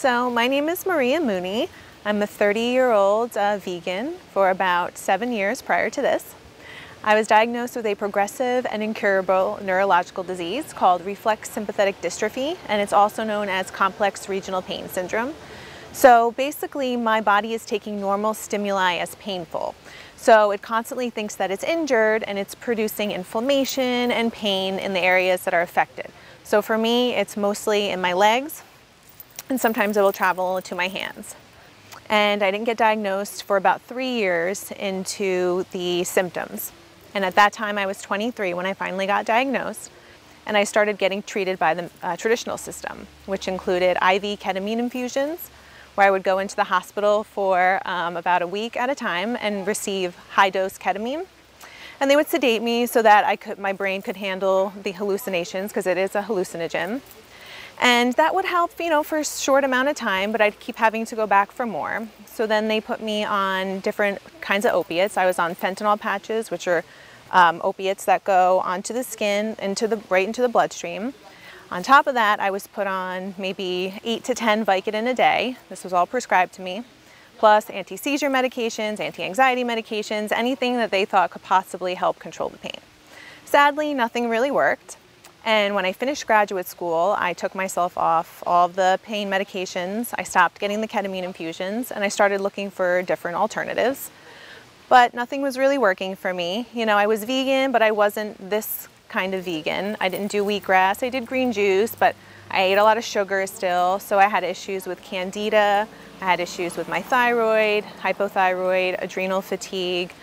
So my name is Maria Mooney. I'm a 30-year-old vegan for about 7 years prior to this. I was diagnosed with a progressive and incurable neurological disease called Reflex Sympathetic Dystrophy, and it's also known as complex regional pain syndrome. So basically my body is taking normal stimuli as painful. So it constantly thinks that it's injured and it's producing inflammation and pain in the areas that are affected. So for me, it's mostly in my legs, and sometimes it will travel to my hands. And I didn't get diagnosed for about 3 years into the symptoms. And at that time I was 23 when I finally got diagnosed, and I started getting treated by the traditional system, which included IV ketamine infusions, where I would go into the hospital for about a week at a time and receive high-dose ketamine. And they would sedate me so that my brain could handle the hallucinations, because it is a hallucinogen. And that would help, for a short amount of time, but I'd keep having to go back for more. So then they put me on different kinds of opiates. I was on fentanyl patches, which are opiates that go onto the skin, right into the bloodstream. On top of that, I was put on maybe 8 to 10 Vicodin a day. This was all prescribed to me, plus anti-seizure medications, anti-anxiety medications, anything that they thought could possibly help control the pain. Sadly, nothing really worked. And when I finished graduate school, I took myself off all of the pain medications. I stopped getting the ketamine infusions, and I started looking for different alternatives. But nothing was really working for me. I was vegan, but I wasn't this kind of vegan. I didn't do wheatgrass. I did green juice, but I ate a lot of sugar still. So I had issues with candida. I had issues with my thyroid, hypothyroid, adrenal fatigue.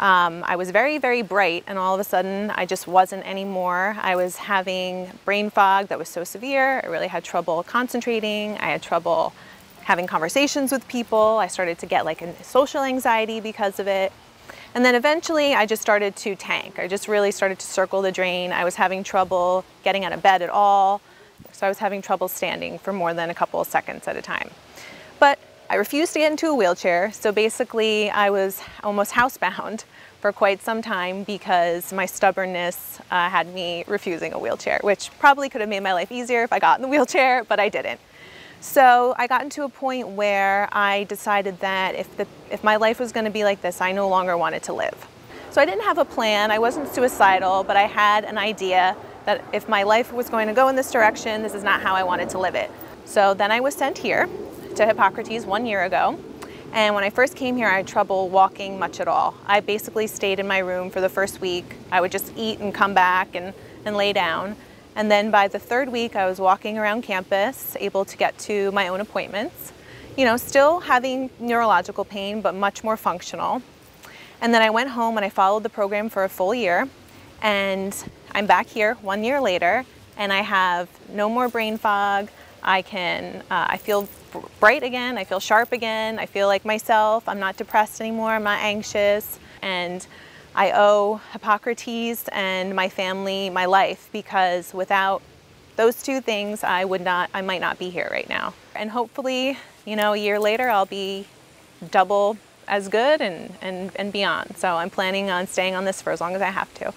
I was very, very bright, and all of a sudden I just wasn't anymore. I was having brain fog that was so severe. I really had trouble concentrating. I had trouble having conversations with people. I started to get a social anxiety because of it. And then eventually I just started to tank. I just really started to circle the drain. I was having trouble getting out of bed at all. So I was having trouble standing for more than a couple of seconds at a time. But I refused to get into a wheelchair, so basically I was almost housebound for quite some time because my stubbornness had me refusing a wheelchair, which probably could have made my life easier if I got in the wheelchair, but I didn't. So I got into a point where I decided that if my life was going to be like this, I no longer wanted to live. So I didn't have a plan, I wasn't suicidal, but I had an idea that if my life was going to go in this direction, this is not how I wanted to live it. So then I was sent here to Hippocrates 1 year ago. And when I first came here, I had trouble walking much at all. I basically stayed in my room for the first week. I would just eat and come back and lay down. And then by the 3rd week, I was walking around campus, able to get to my own appointments. Still having neurological pain, but much more functional. And then I went home and I followed the program for a full year. And I'm back here 1 year later, and I have no more brain fog. I feel bright again, I feel sharp again, I feel like myself, I'm not depressed anymore, I'm not anxious, and I owe Hippocrates and my family my life, because without those 2 things I might not be here right now. And hopefully, a year later I'll be double as good and beyond. So I'm planning on staying on this for as long as I have to.